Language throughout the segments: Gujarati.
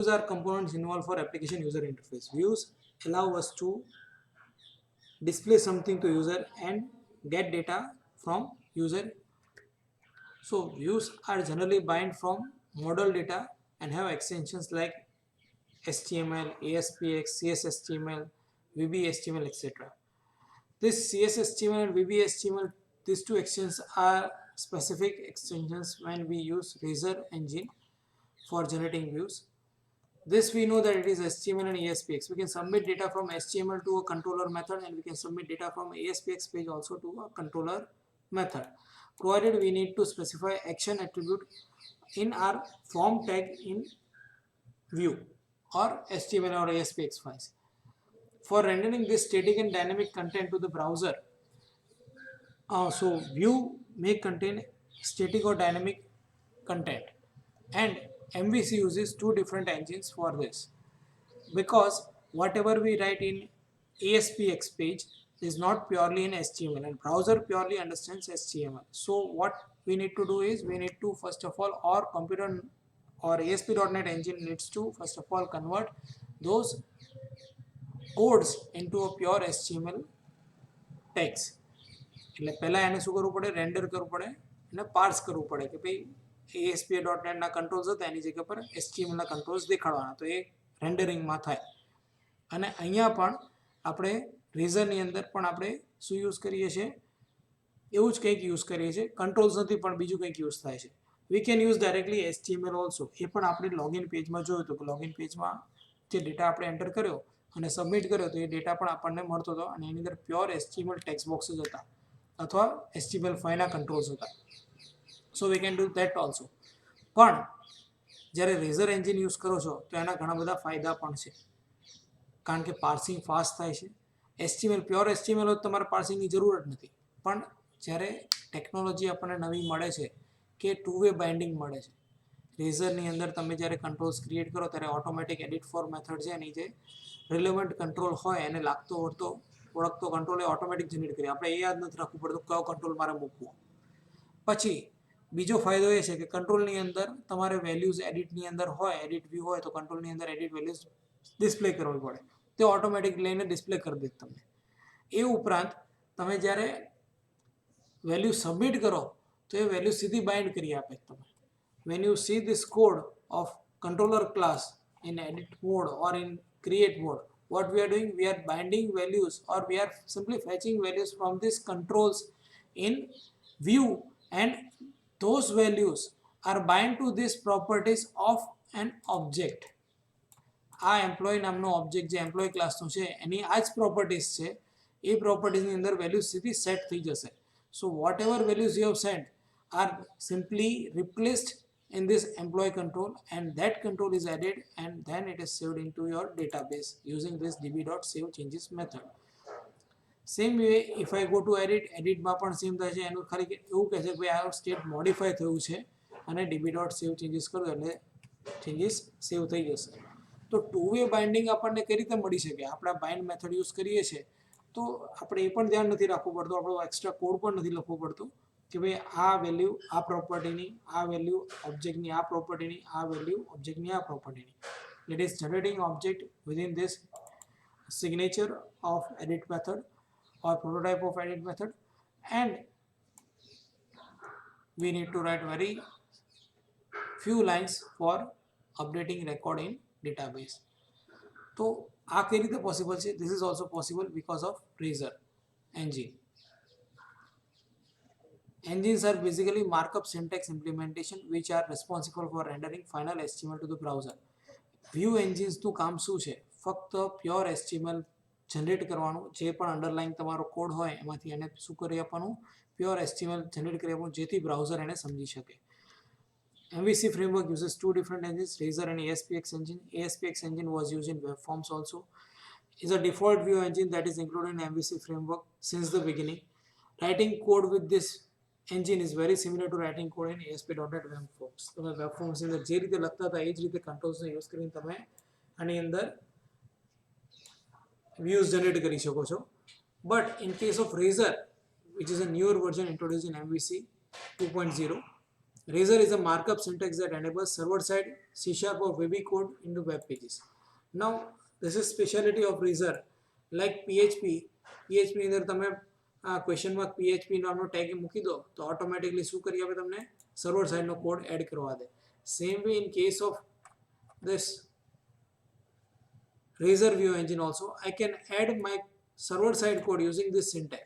Views are components involved for application user interface. Views allow us to display something to user and get data from user. So views are generally bind from model data and have extensions like HTML, ASPX, CSHTML, VBHTML, etc. This CSHTML and VBHTML, these two extensions are specific extensions when we use Razor engine for generating views. This we know that it is HTML and ASPX. We can submit data from HTML to a controller method, and we can submit data from ASPX page also to a controller method. Provided we need to specify action attribute in our form tag in view or HTML or ASPX files. For rendering this static and dynamic content to the browser, so view may contain static or dynamic content, and MVC uses two different engines for this, because whatever we write in ASPX page is not purely in HTML, and browser purely understands HTML. So what we need to do is we need to first of all, or computer or ASP.NET engine needs to first of all convert those codes into a pure HTML text. એટલે પહેલાં એને શું કરવું પડે, રેન્ડર કરવું પડે અને પાર્સ કરવું પડે કે ભાઈ ASP.NET ના કંટ્રોલ્સ હતા એની જગ્યા પર HTML ના કંટ્રોલ્સ દેખાડવાના, તો એ રેન્ડરિંગમાં થાય. અને અહીંયા પણ આપણે રેઝરની અંદર પણ આપણે શું યુઝ કરીએ છીએ, એવું જ કંઈક યુઝ કરીએ છીએ. કંટ્રોલ્સ નથી પણ બીજું કંઈક યુઝ થાય છે. We can use directly HTML also. એ પણ આપણે લોગિન પેજમાં જોયું હતું કે લોગિન પેજમાં જે ડેટા આપણે એન્ટર કર્યો અને સબમિટ કર્યો તો એ ડેટા પણ આપણને મળતો હતો, અને એની અંદર પ્યોર HTML ટેક્સ્ટ બોક્સ જ હતા અથવા HTML5 ના કંટ્રોલ્સ હતા. So we can do that also. પણ જ્યારે રેઝર એન્જિન યુઝ કરો છો તો એના ઘણા બધા ફાયદા પણ છે, કારણ કે પાર્સિંગ ફાસ્ટ થાય છે. HTML પ્યોર HTML હોય તો તમારે પાર્સિંગની જરૂર જ નથી. પણ જ્યારે ટેકનોલોજી આપણને નવી મળે છે કે ટુ વે બાઇન્ડિંગ મળે છે, રેઝરની અંદર તમે જ્યારે કંટ્રોલ્સ ક્રિએટ કરો ત્યારે ઓટોમેટિક એડિટ ફોર મેથડ છે એની જે રિલેવન્ટ કંટ્રોલ હોય એને લાગતો ઓળખતો કંટ્રોલ એ ઓટોમેટિક જનરેટ કરી. આપણે એ યાદ નથી રાખવું પડતું કયો કંટ્રોલ મારે મૂકવો. પછી બીજો ફાયદો એ છે કે કંટ્રોલની અંદર તમારે વેલ્યુઝ એડિટની અંદર હોય, એડિટ વ્યૂ હોય તો કંટ્રોલની અંદર એડિટ વેલ્યુઝ ડિસ્પ્લે કરવી પડે, તે ઓટોમેટિક લઈને ડિસ્પ્લે કરી દે તમને. એ ઉપરાંત તમે જ્યારે વેલ્યુ સબમિટ કરો તો એ વેલ્યુ સીધી બાઇન્ડ કરી આપે તમે. when you see this code of controller class in edit mode or in create mode, what we are doing, we are binding values or we are simply fetching values from these controls in view, and those values are bind to these properties of an object. આ એમ્પ્લોય નામનો ઓબ્જેક્ટ જે એમ્પ્લોય ક્લાસનો છે એની આ જ પ્રોપર્ટીઝ છે, એ પ્રોપર્ટીઝની અંદર વેલ્યુ સીધી સેટ થઈ જશે. So whatever values you have sent are simply replaced in this employee control, and that control is added and then it is saved into your database using this db.savechanges method. Same way if I go to edit માં પણ સેમ થાય છે. એનું ખાલી એવું કહે છે કે ભાઈ આ સ્ટેટ મોડિફાઈ થયું છે અને db.savechanges કરો એટલે ચેન્જીસ સેવ થઈ જશે. તો ટુ વે બાઇન્ડિંગ આપણને કઈ રીતે મળી શકે? આપણે બાઇન્ડ મેથડ યુઝ કરીએ છીએ તો આપણે એ પણ ધ્યાન નથી રાખવું પડતું, આપણો એક્સ્ટ્રા કોડ પણ નથી લખવું પડતું કે ભાઈ આ વેલ્યુ આ પ્રોપર્ટીની, આ વેલ્યુ ઓબ્જેક્ટની આ પ્રોપર્ટીની, આ વેલ્યુ ઓબ્જેક્ટની આ પ્રોપર્ટીની. It is generating object within this signature of edit method or prototype of edit method, and we need to write very few lines for updating record in database. તો આ કઈ રીતે પોસિબલ છે? This is also possible because of Razor engine. Engines are basically markup syntax implementation which are responsible for rendering final HTML to the browser. View engines નું કામ શું છે? ફક્ત પ્યોર HTML જનરેટ કરવાનું, જે પણ અંડરલાઇન તમારો કોડ હોય એમાંથી એને શું કરી આપવાનું, પ્યોર HTML જનરેટ કરી આપવાનું, જેથી બ્રાઉઝર એને સમજી શકે. MVC framework uses two different engines, Razor and ASPX engine. ASPX engine was used in web forms also. Is a default view engine that is included in MVC framework since the beginning. Writing code with this engine is very similar to writing code in ASP.NET web forms. તમે વેબ ફોર્મ્સની અંદર જે રીતે લખતા હતા એ જ રીતે કંટ્રોલ્સને યુઝ કરીને તમે આની અંદર views generate કરી શકો છો. But in case of Razor, which is a newer version introduced in MVC 2.0, Razor is a markup syntax that enables server-side C# or VB code into web pages. Now, this is speciality of Razor. Like PHP ની અંદર તમે આ ક્વેશ્ચન માર્ક PHP નામનો ટેગ મૂકી દો તો ઓટોમેટિકલી શું કરી આપે તમને સર્વર સાઇડનો કોડ એડ કરવા દે. Same way in case of this Razor View Engine also, I can add my server side code using this syntax.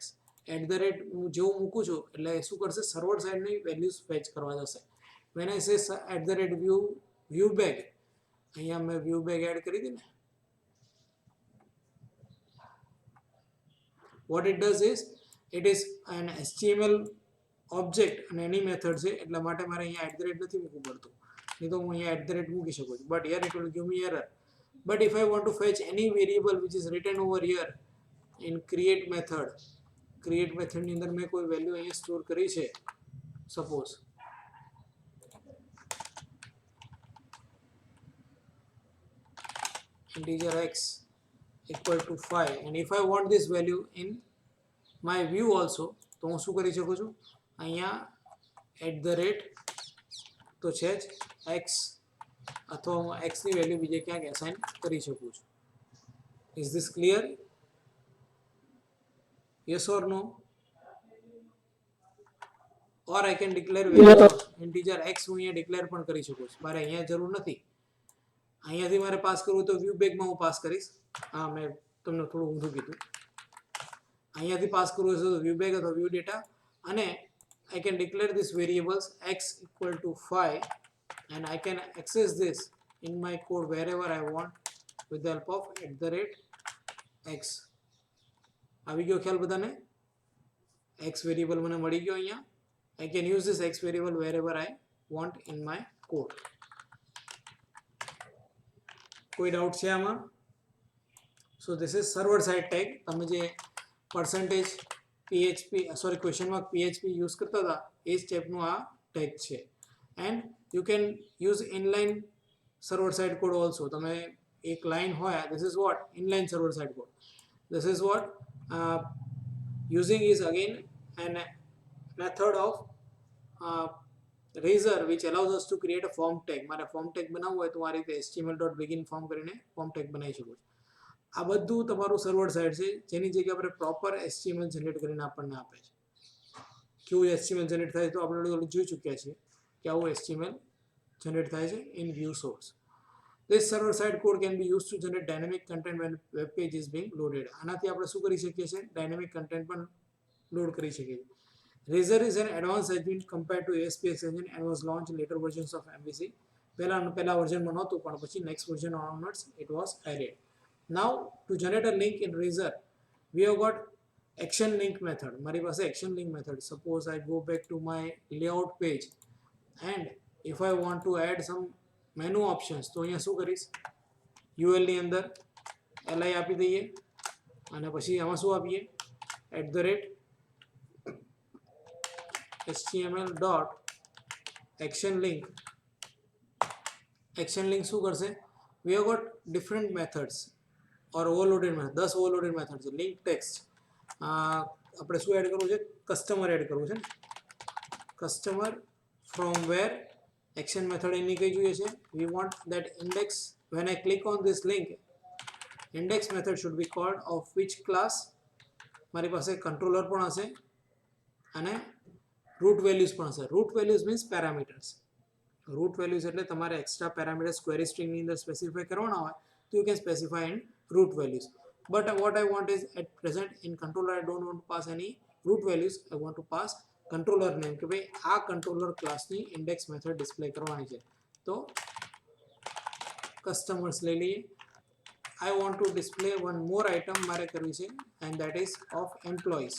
હું જેવું મૂકું છું એટલે શું કરશે સર્વર સાઇડની વેલ્યુઝ ફેચ કરવા જશે. when I say view bag, અહીંયા મેં view bag એડ કરી દી ને. what it does is it is an HTML object અને એની મેથડ છે એટલા માટે મારે અહીંયા @ નથી મૂકવું પડતું, નહીં તો હું અહીંયા @ મૂકી શકું છું. but here it will give me error. But if I want to fetch any variable which is written over here in create method ની અંદર મેં કોઈ વેલ્યુ અહીંયા સ્ટોર કરી છે, suppose integer x equal to 5, and if I want this value in my view also, તો હું શું કરી શકું છું અહીંયા @ તો છે જ x અથવા હું x ની વેલ્યુ બીજે ક્યાંક એસાઇન કરી શકું છું. Is this clear? Yes or no? Or I can declare variable integer x હું અહીંયા ડિક્લેર પણ કરી શકું છું. મારે અહીંયા જરૂર નથી. અહીંયાથી મારે પાસ કરવું તો વ્યૂ બેગમાં હું પાસ કરીશ. હા, મેં તમને થોડું ઊંધું કીધું. અહીંયાથી પાસ કરવું હશે તો વ્યૂ બેગ અથવા વ્યૂ ડેટા, અને I can declare this variables x equal to 5 and I can access this in my code wherever I want with the help of @x. આવી ગયો ખ્યાલ બધાને? x વેરિયેબલ મને મળી ગયો અહીંયા. I can use this x variable wherever I want in my code. કોઈ ડાઉટ છે આમાં? So this is server side tag. તમે જે question mark PHP યુઝ કરતા હતા એ સ્ટેપનું આ ટેગ છે. and you can use inline server side code also. તમે એક લાઈન હોય, this is what inline server side code. This is what using is again an method of Razor which allows us to create a form tag. મારે form tag બનાવવું હોય તો આ રીતે html.begin form કરીને form tag બનાવી શકું છું. આ બધું તમારું સર્વર સાઇડ છે જેની જગ્યા પર પ્રોપર HTML જનરેટ કરીને આપણને આપે છે. કેવું HTML જનરેટ થાય તો આપણે જોઈ ચૂક્યા છીએ કે આવું HTML જનરેટ થાય છે in view source. This server side code can be used to generate dynamic content when web page is being loaded. આનાથી આપણે શું કરી શકીએ છીએ? ડાયનેમિક કન્ટેન્ટ પણ લોડ કરી શકીએ છીએ. Razor is an advanced engine compared to ASPX engine and was launched in later versions of MVC. પહેલા વર્ઝનમાં નહોતું પણ પછી next version onwards it was added. Now to generate a link in Razor, we have got action link method. મારી પાસે action link method. Suppose I go back to my layout page and if I want to add some menu options તો અહીંયા શું કરીશ? UL ની અંદર li આપી દઈએ અને પછી આમાં શું આપીએ? @html.actionlink. action link શું કરશે? We have got different methods or overloaded method. 10 overloaded methods છે. link text આપણે શું એડ કરવું છે? કસ્ટમર એડ કરવું છે. Customer from where action method એની કઈ જોઈએ છે? We want that index. When I click on this link, index method should be called of which class? મારી પાસે controller પણ હશે અને root values પણ હશે. root values means parameters. root values એટલે તમારે extra parameters query string ની અંદર specify કરવાના હોય તો you can specify in root values. But what I want is at present in controller I don't want to pass any root values. I want to pass controller name કે ભાઈ આ controller class ની index method display કરવાની છે. તો customers લઈ લઈએ. I want to display one more item મારે કરવી છે and that is of employees.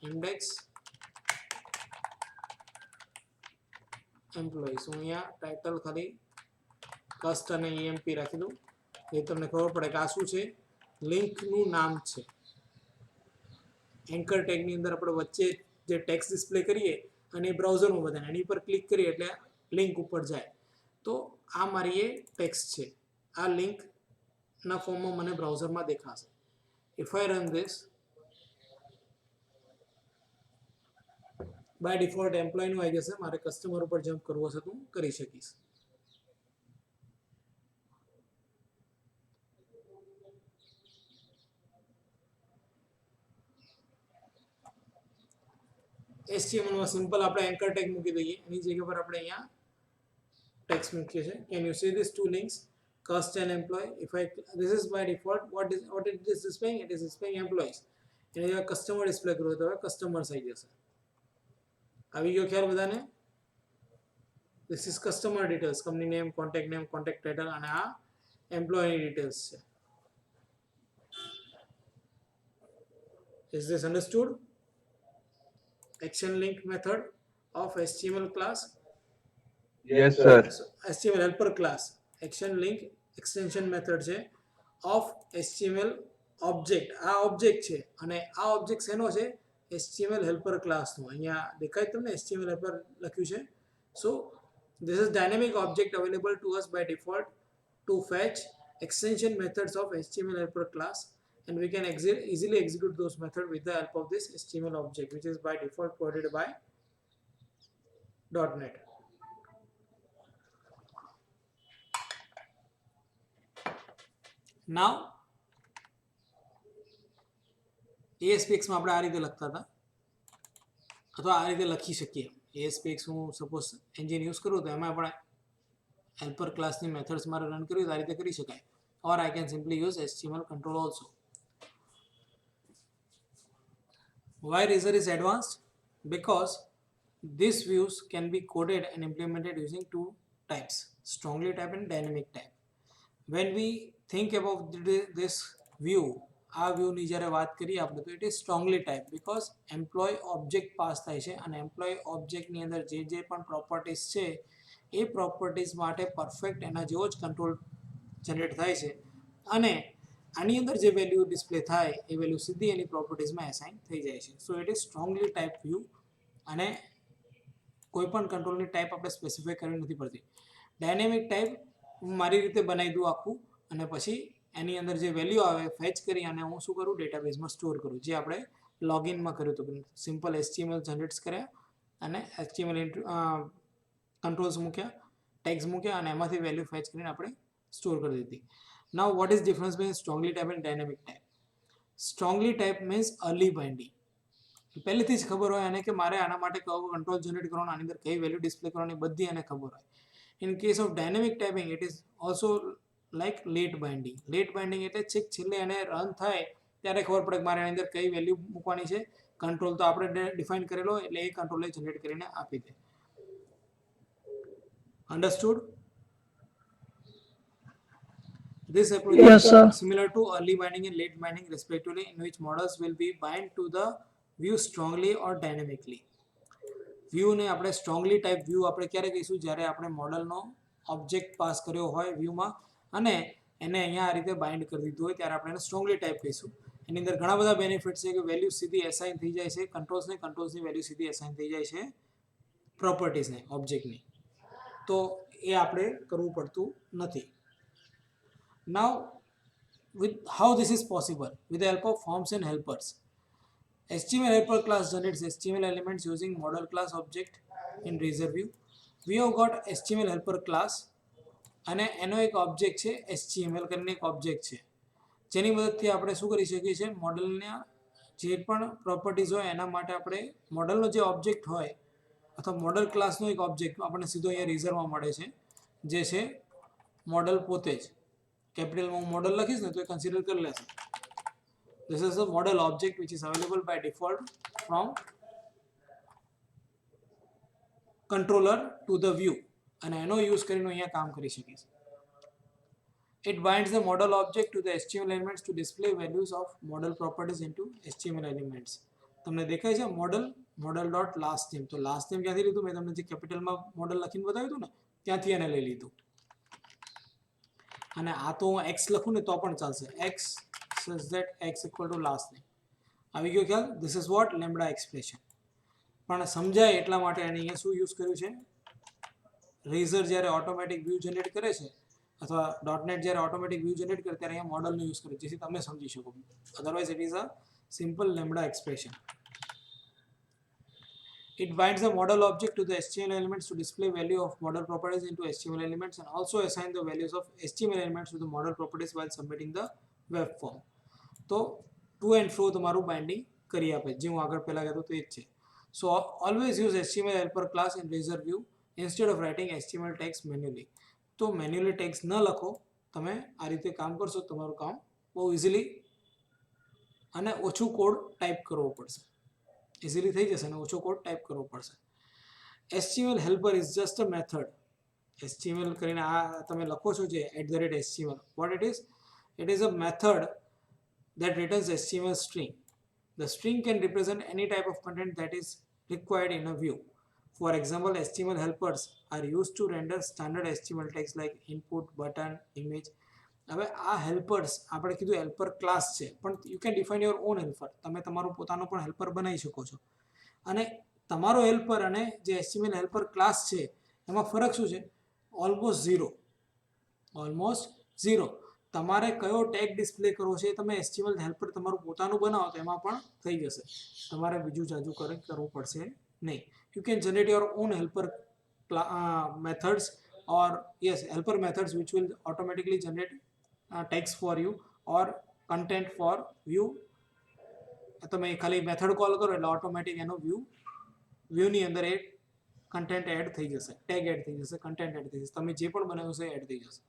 index employees. હું અહીંયા ટાઇટલ ખાલી કસ્ટ અને emp રાખી દઉં એ તમને ખબર પડે કે આ શું છે? લિંકનું નામ છે. એન્કર ટેગની અંદર આપણે વચ્ચે જે ટેક્સ્ટ ડિસ્પ્લે કરીએ અને એ બ્રાઉઝરમાં બધાને એની પર ક્લિક કરીએ એટલે લિંક ઉપર જાય. તો આ મારી એ ટેક્સ્ટ છે. આ લિંકના ફોર્મમાં મને બ્રાઉઝરમાં દેખાશે. If I run this, by default એમ્પ્લોયનું આવી જશે, મારે કસ્ટમર ઉપર જમ્પ કરવો હશે તો હું કરી શકીશ. HTML માં સિમ્પલ આપણે એન્કર ટેગ મૂકી દઈએ, એની જગ્યા પર આપણે અહીંયા ટેક્સ્ટ મૂકીએ છીએ. Can you see this two links cost and employee? If I this is by default what it is displaying, it is displaying employees. એને જો કસ્ટમર ડિસ્પ્લે કરવું તો હવે કસ્ટમર્સ આવી જશે. આવી ગયો ખ્યાલ બધાને? This is customer details, company name, contact title અને આ employee details છે. Is this understood? Action link method of HTML class. Yes, sir. So, HTML helper class action link extension method છે of HTML object. આ object છે અને આ object શેનો છે? HTML helper class નો. અહીંયા દેખાય તમને HTML helper લખ્યું છે. So this is dynamic object available to us by default to fetch extension methods of HTML helper class, and we can easily execute those methods with the help of this HTML object, which is by default provided by .NET. Now ASPX માં આપણે આ રીતે લખતા હતા અથવા આ રીતે લખી શકીએ. ASPX હું સપોઝ એન્જિન યુઝ કરું તો એમાં આપણે હેલ્પર ક્લાસની મેથડ્સ મારે રન કરવી તો આ રીતે કરી શકાય. Or I can simply use HTML control also. Why Razor is advanced? Because these views can be coded and implemented using two types, strongly type and dynamic type. When we think about this view, આ વ્યૂની જ્યારે વાત કરીએ આપણે તો it is strongly type, because employee object pass થાય છે અને એમ્પ્લોય ઓબ્જેક્ટની અંદર જે પણ પ્રોપર્ટીઝ છે એ પ્રોપર્ટીઝ માટે પરફેક્ટ એના જેવો જ કંટ્રોલ જનરેટ થાય છે અને આની અંદર જે વેલ્યુ ડિસ્પ્લે થાય એ વેલ્યુ સીધી એની પ્રોપર્ટીઝમાં એસાઇન થઈ જાય છે. So it is strongly type view અને કોઈ પણ કંટ્રોલની ટાઈપ આપણે સ્પેસિફાઈ કરવી નથી પડતી. ડાયનેમિક ટાઈપ મારી રીતે બનાવી દઉં આખું અને પછી એની અંદર જે વેલ્યુ આવે ફેચ કરી અને હું શું કરું? ડેટાબેઝમાં સ્ટોર કરું, જે આપણે લોગિનમાં કર્યું હતું. સિમ્પલ HTML જનરેટ્સ કર્યા અને HTML કંટ્રોલ્સ મૂક્યા, ટેગ્સ મૂક્યા અને એમાંથી વેલ્યુ ફેચ કરીને આપણે સ્ટોર કરી દીધી. નાઉ what is difference between strongly type and dynamic type? Strongly type means early binding. પહેલેથી જ ખબર હોય એને કે મારે આના માટે કયો કંટ્રોલ જનરેટ કરવાનો, આની અંદર કઈ વેલ્યુ ડિસ્પ્લે કરવાની, બધી એને ખબર હોય. In case of dynamic typing it is also like late binding. Late binding એટલે છેક છેલ્લે એને રન થાય ત્યારે ખબર પડે કે મારે એની અંદર કઈ વેલ્યુ મૂકવાની છે. કંટ્રોલ તો આપણે ડિફાઇન કરેલો એટલે એ કંટ્રોલ જનરેટ કરીને આપી દે. Understood? This approach is similar to early binding and late binding respectively, in which models will be bind to the view strongly or dynamically. View ને આપણે strongly type view આપણે ક્યારે કહીશું? જ્યારે આપણે મોડલનો ઓબ્જેક્ટ પાસ કર્યો હોય વ્યુમાં અને એને અહીંયા આ રીતે બાઇન્ડ કરી દીધું હોય ત્યારે આપણે એને સ્ટ્રોંગલી ટાઈપ કહીશું. એની અંદર ઘણા બધા બેનિફિટ છે કે વેલ્યુ સીધી એસાઇન થઈ જાય છે કંટ્રોલ્સની વેલ્યુ સીધી એસાઇન થઈ જાય છે પ્રોપર્ટીઝને, ઓબ્જેક્ટની. તો એ આપણે કરવું પડતું નથી. Now, with how this is possible? With the help of forms and helpers. HTML helper class generates HTML elements using model class object in Razor view. We have got HTML helper class અને એનો એક ઓબ્જેક્ટ છે HTML કરીને એક ઓબ્જેક્ટ છે, જેની મદદથી આપણે શું કરી શકીએ છીએ? મોડલના જે પણ પ્રોપર્ટીઝ હોય એના માટે આપણે મોડલનો જે ઓબ્જેક્ટ હોય અથવા મોડલ ક્લાસનો એક ઓબ્જેક્ટ આપણને સીધો અહીંયા રીઝરમાં મળે છે, જે છે મોડલ પોતે જ. કેપિટલમાં હું મોડલ લખીશ ને તો એ કન્સિડર કરી લેશે. This is a model object which is available by default from controller to the view અને એનો યુઝ કરીને અહીંયા કામ કરી શકીશ. It binds the model object to the HTML elements to display values of model properties into HTML elements. તમને દેખાય છે model dot last name. તો last name ક્યાંથી લીધું? મેં તમને જે કેપિટલમાં મોડલ લખીને બતાવ્યું હતું ને ત્યાંથી એને લઈ લીધું. અને આ તો હું x લખું ને તો પણ ચાલશે. x such that x equal to last name. આવી ગયો ખ્યાલ? This is what lambda expression. પણ સમજાય એટલા માટે એને અહીંયા શું યુઝ કર્યું છે? રેઝર જ્યારે ઓટોમેટિક વ્યૂ જનરેટ કરે છે અથવા .NET જ્યારે ઓટોમેટિક વ્યૂ જનરેટ કરે ત્યારે અહીંયા મોડલનો યુઝ કરે જેથી તમે સમજી શકો. Otherwise it is a simple lambda expression. It binds the model object to the HTML elements to display value of model properties into HTML elements and also assign the values of HTML elements to the model properties while submitting the web form. તો ટુ એન્ડ ફ્રો તમારું બાઇન્ડિંગ કરી આપે જે હું આગળ પહેલાં કહેતો તે જ છે. So always use HTML helper class in Razor View instead of writing HTML text manually. તો મેન્યુઅલી ટેક્સ ન લખો, તમે આ રીતે કામ કરશો તમારું કામ બહુ ઇઝીલી અને ઓછું કોડ ટાઈપ કરવો પડશે, ઇઝીલી થઈ જશે અને ઓછો કોડ ટાઈપ કરવો પડશે. HTML helper is just a method. HTML કરીને આ તમે લખો છો જે @HTML, what it is? It is a method that returns HTML string. The string can represent any type of content that is required in a view. For example, HTML helpers are used to render standard HTML text like input, button, image. હવે આ હેલ્પર્સ આપણે કીધું હેલ્પર ક્લાસ છે, પણ you can define your own helper. તમે તમારું પોતાનો પણ હેલ્પર બનાવી શકો છો. અને તમારો હેલ્પર અને જે HTML હેલ્પર ક્લાસ છે એમાં ફરક શું છે? Almost zero. તમારે કયો ટેગ ડિસ્પ્લે કરવો છે એ તમે HTML હેલ્પર તમારું પોતાનું બનાવો તો એમાં પણ થઈ જશે, તમારે બીજું જાજુ કરવું પડશે નહીં. You can generate your own helper methods or yes helper methods which will automatically generate text for you or content for view. તમે ખાલી મેથડ કોલ કરો એટલે ઓટોમેટિક એનો વ્યૂની અંદર એ કન્ટેન્ટ એડ થઈ જશે, ટેગ એડ થઈ જશે, કન્ટેન્ટ એડ થઈ જશે, તમે જે પણ બનાવ્યું છે એડ થઈ જશે.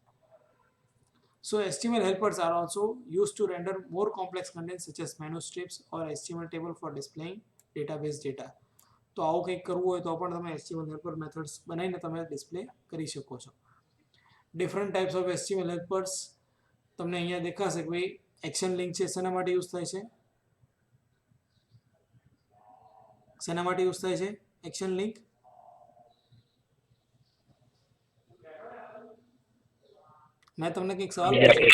So HTML helpers are also used to render more complex content such as menu strips or HTML table for displaying database data. તો આવું કંઈક કરવું હોય તો પણ તમે HTML helper methods બનાવીને તમે ડિસ્પ્લે કરી શકો છો. Different types of HTML helpers તમને અહીંયા દેખાશે કે ભાઈ એક્શન લિંક છે, શેના માટે યુઝ થાય છે? એક્શન લિંક મેં તમને કંઈક સવાલ પૂછ્યો,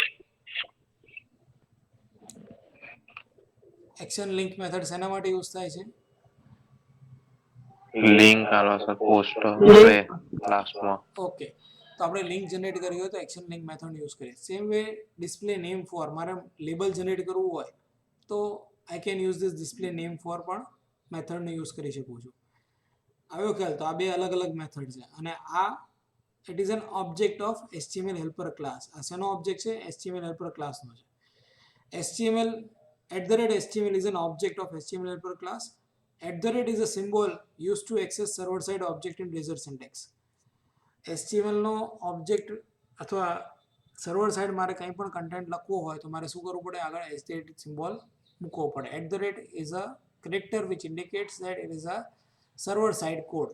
એક્શન લિંક મેથડ શેના માટે યુઝ થાય છે? લિંક આલો સર પોસ્ટ હવે લાસ્ટમાં. ઓકે, તો આપણે લિંક જનરેટ કરવી હોય તો એક્શન લિંક મેથડ યુઝ કરીએ. Same way display name for, મારે લેબલ જનરેટ કરવું હોય તો I can use this display name for પણ મેથડને યુઝ કરી શકું છું. આવ્યો ખ્યાલ? તો આ બે અલગ અલગ મેથડ છે અને આ it is an object of HTML helper class. આ શેનો ઓબ્જેક્ટ છે? HTML હેલ્પર ક્લાસનો છે. HTML @HTML is an object of HTML helper class. @ is a symbol used to access server side object in Razor syntax. HTML નો ઓબ્જેક્ટ અથવા સર્વર સાઇડ મારે કંઈ પણ કન્ટેન્ટ લખવું હોય તો મારે શું કરવું પડે? આગળ સિમ્બોલ મૂકવો પડે. @ is a character which indicates that it is a server side code.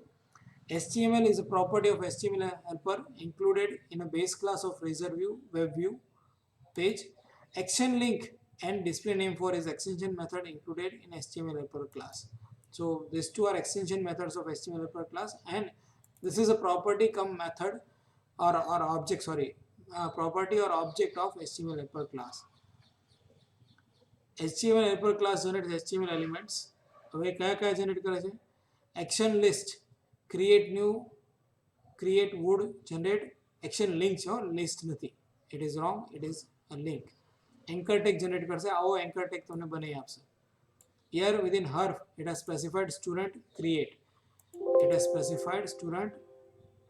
HTML is a property of HTML helper included in a base class of Razor View web view page. Action link and display name for is extension method included in HTML helper class. So these two are extension methods of HTML helper class, and this is a property come method or object, property or object of HTML helper class. HTML helper class generates HTML elements. હવે કયા જનરેટ કરે છે? Action list, create new, create wood, generate action link છે, લિસ્ટ નથી. It is wrong, it is a link. Anchor tag generate કરશે, આવો એન્કર ટેગ તમને બનાવી આપશે. Here within HERF it has specified student create. It has specified student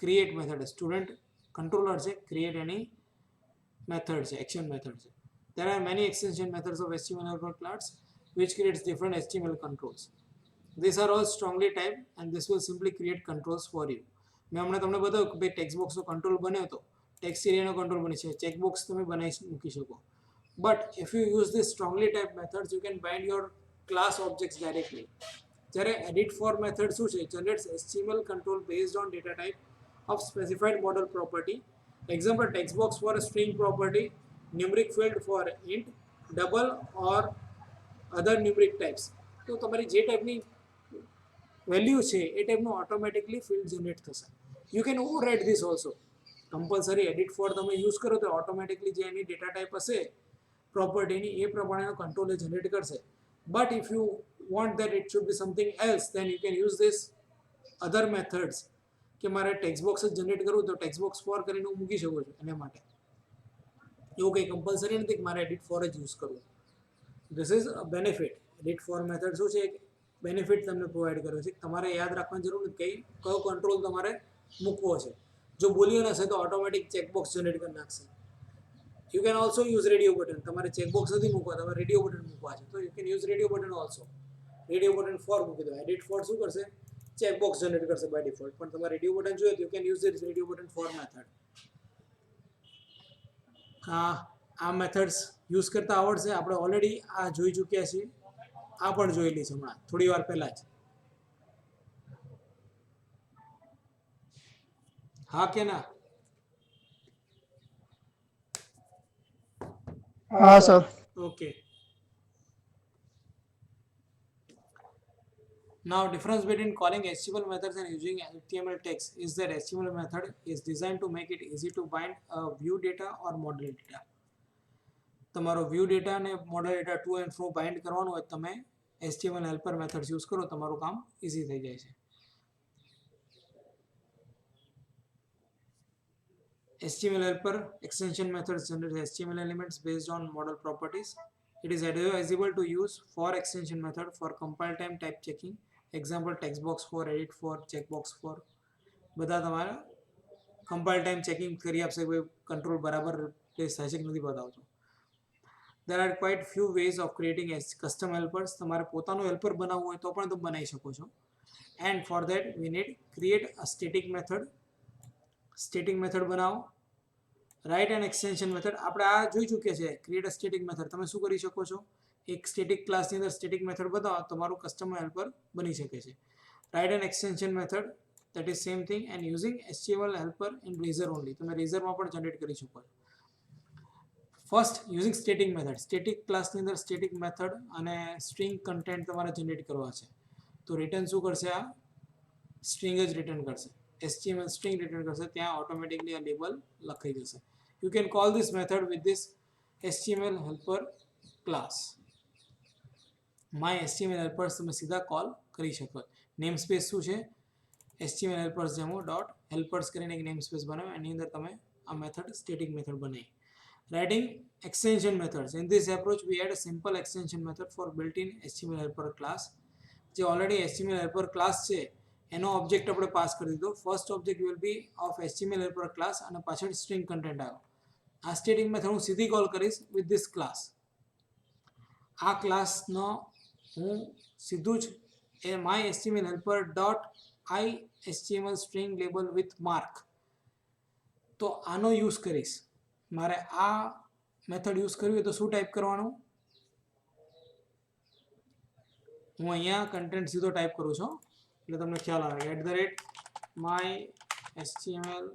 create method. Student controller છે, create any method છે, action method છે. There are many extension methods of HTML helper class which creates different HTML controls. These are all strongly typed and this will simply create controls for you. મેં હમણાં તમને બતાવ્યું કે ભાઈ ટેક્સ્ટ બોક્સનો કંટ્રોલ બન્યો હતો, ટેક્સ્ટ એરિયાનો કંટ્રોલ બની છે, ચેક બોક્સ તમે બનાવી મૂકી શકો. But if you use this strongly typed methods, you can bind your class objects directly. જ્યારે edit for method શું છે? Generates HTML control based on data type of specified model property. Example, text box for a string property, numeric field for int, double or other numeric types. તો તમારી જે ટાઈપની વેલ્યુ છે એ ટાઈપનું ઓટોમેટિકલી ફિલ્ડ જનરેટ થશે. You can overwrite this also. Compulsory edit for તમે યુઝ કરો તો ઓટોમેટિકલી જે એની ડેટા ટાઈપ હશે પ્રોપર્ટીની એ પ્રમાણેનો કંટ્રોલ એ જનરેટ કરશે. But if you want that it should be something else, then you can use this other methods. કે મારે ટેક્સ્ટ બોક્સ જ જનરેટ કરવું તો ટેક્સ્ટ બોક્સ ફોર કરીને હું મૂકી શકું છું. એના માટે એવું કંઈ કમ્પલસરી નથી કે મારે એડિટ ફોર જ યુઝ કરવું. This is a benefit. Edit for method શું છે? બેનિફિટ તમને પ્રોવાઈડ કર્યો છે. તમારે યાદ રાખવાની જરૂર નથી કયો કંટ્રોલ તમારે મૂકવો છે. જો બોલિયન હશે તો ઓટોમેટિક ચેકબોક્સ જનરેટ કરી નાખશે. You can also use radio button. તમારે ચેકબોક્સ નથી મૂકવા, તમારે રેડિયો બટન મૂકવા છે તો you can use radio button also. Radio button for મૂકી દો. એડિટ ફોર શું કરશે? ચેકબોક્સ જનરેટ કરશે બાય ડિફોલ્ટ. પણ તમારે રેડિયો બટન જોઈએ તો you can use this radio button for method. આ મેથડ્સ યુઝ કરતા આવડશે. આપણે ઓલરેડી આ જોઈ ચૂક્યા છીએ. આ પણ જોયેલી છે હમણાં થોડી વાર પહેલા જ. હા કે ના? हाँ sir. Okay. Now, difference between calling HTML methods and using HTML text is that HTML method is designed to make it easy to bind a view data or model data. તમારો view data અને model data to and fro bind કરવાનો હોય તમે HTML helper methods use કરો, તમારું કામ easy થઈ જાય છે. HTML helper extension methods generate HTML elements based on model properties. It is advisable to use for extension method for compile time type checking. Example textbox for, edit for, checkbox for. બધા તમારે compile time checking કરી આપશે કોઈ કંટ્રોલ બરાબર પ્લેસ થાય છે કે નથી બતાવતો. There are quite few ways of creating custom helpers. તમારે પોતાનું હેલ્પર બનાવવું હોય તો પણ તમે બનાવી શકો છો. And for that we need create a static method. Static method બનાવો. રાઇટ એન્ડ એક્સટેન્શન મેથડ આપણે આ જોઈ ચૂક્યા છે. ક્રિએટ અ સ્ટેટિક મેથડ તમે શું કરી શકો છો? એક સ્ટેટિક ક્લાસની અંદર સ્ટેટિક મેથડ બતાવો તમારું કસ્ટમ હેલ્પર બની શકે છે. Write and extension method that is same thing and using HTML helper in Blazor only. તમે રેઝરમાં પણ જનરેટ કરી શકો છો. First using static method. Static ક્લાસની અંદર સ્ટેટિક મેથડ અને સ્ટ્રિંગ કન્ટેન્ટ તમારે જનરેટ કરવા છે. તો રિટર્ન શું કરશે? આ સ્ટ્રિંગ જ રિટર્ન કરશે. HTML string return કરશે. ત્યાં ઓટોમેટિકલી આ લેબલ લખાઈ જશે. You can call this method with this HTML helper class. My HTML helpers તમે સીધા કોલ કરી શકો. નેમ સ્પેસ શું છે? HTML helpers demo dot helpers કરીને એક નેમ સ્પેસ બનાવો. એની અંદર તમે આ મેથડ સ્ટેટિક મેથડ બનાવી. Writing extension methods. In this approach we add a simple extension method for built-in HTML helper class. જે ઓલરેડી HTML helper class છે એનો ઓબ્જેક્ટ આપણે પાસ કરી દીધો. First object will be of HTML helper class અને પાછળ સ્ટ્રિંગ કન્ટેન્ટ આવ્યો. આ સ્ટેટિક મેથડ હું સીધી કોલ કરીશ વિથ ધીસ ક્લાસ. આ ક્લાસનો હું સીધું જ એ my HTML helper dot I HTML string label with mark તો આનો યુઝ કરીશ. મારે આ મેથડ યુઝ કરવી હોય તો શું ટાઈપ કરવાનું? હું અહીંયા કન્ટેન્ટ સીધો ટાઈપ કરું છું એટલે તમને ખ્યાલ આવે. @my HTML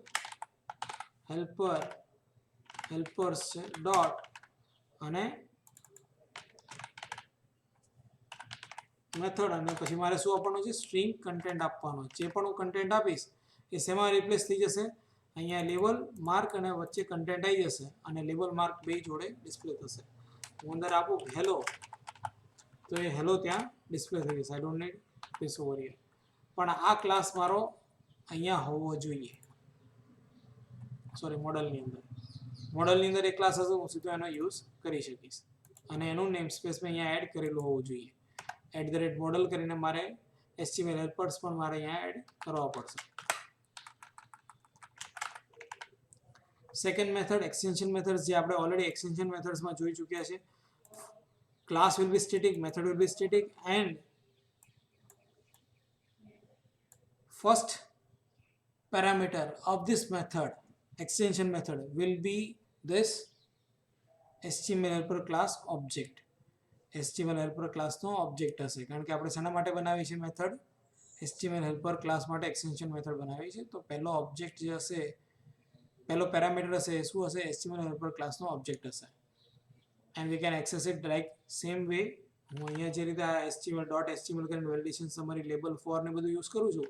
helpers છે ડોટ અને મેથડ અને પછી મારે શું આપવાનું છે? સ્ટ્રિંગ કન્ટેન્ટ આપવાનો. જે પણ હું કન્ટેન્ટ આપીશ એ શેમાં રિપ્લેસ થઈ જશે? અહીંયા લેબલ માર્ક અને વચ્ચે કન્ટેન્ટ આવી જશે અને લેબલ માર્ક બે જોડે ડિસ્પ્લે થશે. હું અંદર આપું હેલો તો એ હેલો ત્યાં ડિસ્પ્લે થઈ જશે. I don't need this over here. પણ આ ક્લાસ મારો અહીંયા હોવો જોઈએ. સોરી, મોડલની અંદર એક ક્લાસ હશે, હું સીધો એનો યુઝ કરી શકીશ અને એનું નેમ સ્પેસ મેં અહીંયા એડ કરેલું હોવું જોઈએ. @model કરીને મારે HTML helpers પણ મારે અહીંયા એડ કરવા પડશે. સેકન્ડ મેથડ એક્સટેન્શન મેથડ્સ, જે આપણે ઓલરેડી એક્સટેન્શન મેથડ્સમાં જોઈ ચૂક્યા છે. Class will be static, method will be static and first parameter of this method, extension method, will be this HTML helper class object. HTML helper class no object હશે કારણ કે આપણે શેના માટે બનાવી છે મેથડ? HTML helper class માટે extension method બનાવી છે. તો પહેલો object જે હશે, પહેલો પેરામીટર હશે એ શું હશે? HTML helper class નો object હશે. and we can access it like same way. હું અહીંયા જે રીતે આ HTML કરીને વેલિડેશન સમરી લેબલ ફોર ને બધું યુઝ કરું છું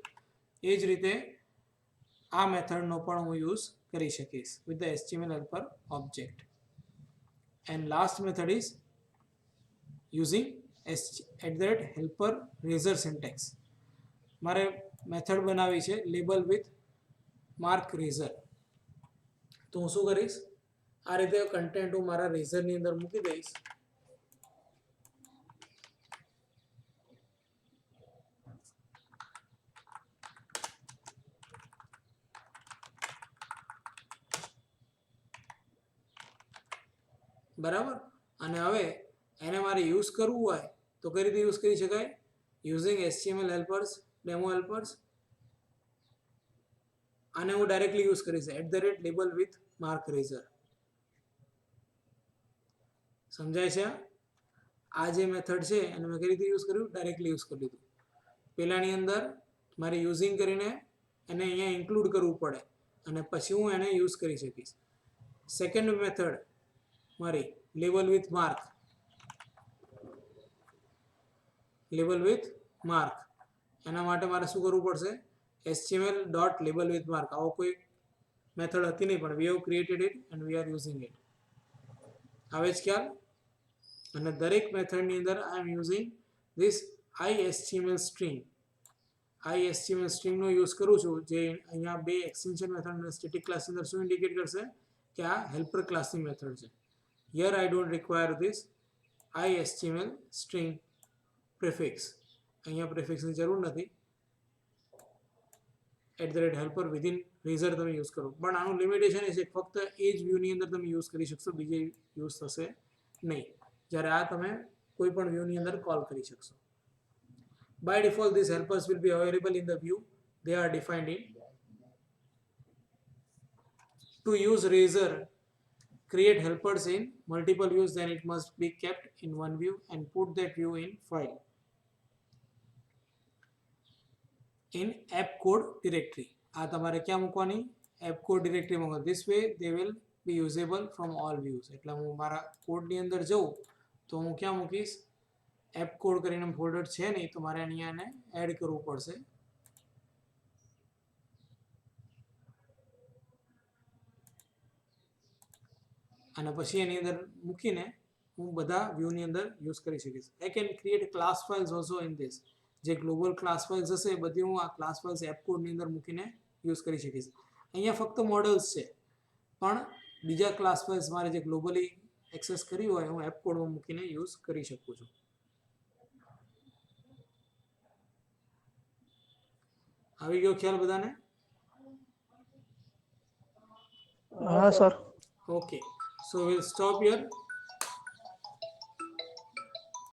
એ જ રીતે આ મેથડનો પણ હું યુઝ કરી શકીશ with the HTML helper object. And last method is using @helper razor syntax. મારે મેથડ બનાવી છે લેબલ વિથ માર્ક રેઝર. તો હું શું કરીશ? આ રીતે કન્ટેન્ટ હું મારા રેઝરની અંદર મૂકી દઈશ બરાબર. અને હવે એને મારે યુઝ કરવું હોય તો કઈ રીતે યુઝ કરી શકાય? Using HTML helpers, demo helpers. આને હું ડાયરેક્ટલી યુઝ કરીશ @label with mark razor. સમજાય છે? આ જે મેથડ છે એને મેં કઈ રીતે યુઝ કર્યું? ડાયરેક્ટલી યુઝ કરી લીધું. પહેલાની અંદર મારે યુઝિંગ કરીને એને અહીંયા ઇન્ક્લુડ કરવું પડે અને પછી હું એને યુઝ કરી શકીશ. સેકન્ડ મેથડ મારી label with mark. Label with mark એના માટે મારે શું કરવું પડશે? html.label with mark. આવો કોઈ મેથડ હતી નહીં પણ we have created it and we are using it. આવે જ ખ્યાલ? અને દરેક મેથડની અંદર I am using this iHTML string. iHTML string no use કરું છું જે અહીંયા બે એક્સટેન્શન મેથડ અને સ્ટેટિક ક્લાસ અંદર શું ઇન્ડિકેટ કરશે કે આ હેલ્પર ક્લાસની મેથડ છે. Here I don't require this iHTML string prefix. અહીંયા પ્રિફિક્સની જરૂર નથી. @helper within razor તમે યુઝ કરો. પણ આનું લિમિટેશન એ છે ફક્ત એ જ વ્યૂની અંદર તમે યુઝ કરી શકશો, બીજે યુઝ થશે નહીં. જ્યારે આ તમે કોઈ પણ વ્યૂની અંદર કોલ કરી શકશો. By default, these helpers will be available in the view they are defined in. To use Razor, create helpers in multiple views, then it must be kept in one view and put that view in file in app code directory. આ તમારે ક્યાં મૂકવાની? app code directory મૂકવાની. This way they will be usable from all views. એટલે હું મારા કોડની અંદર જઉં તો હું ક્યાં મૂકીશ? એપ કોડ કરીને ફોલ્ડર છે નહીં તો મારે અહીંયા એને એડ કરવું પડશે. અને પછી એની અંદર મૂકીને હું બધા વ્યૂની અંદર યુઝ કરી શકીશ. I can create class files also in this. જે ગ્લોબલ ક્લાસ ફાઇલ્સ હશે એ બધી હું આ ક્લાસ ફાઇલ્સ એપ કોડની અંદર મૂકીને યુઝ કરી શકીશ. અહીંયા ફક્ત મોડલ્સ છે પણ બીજા ક્લાસ ફાઇલ્સ મારે જે ગ્લોબલી એક્સેસ કરી હોય હું એપ કોડમાં મૂકીને યુઝ કરી શકું છું. આવી ગયો ખ્યાલ બધાને? હા sir. Okay, so we'll stop here.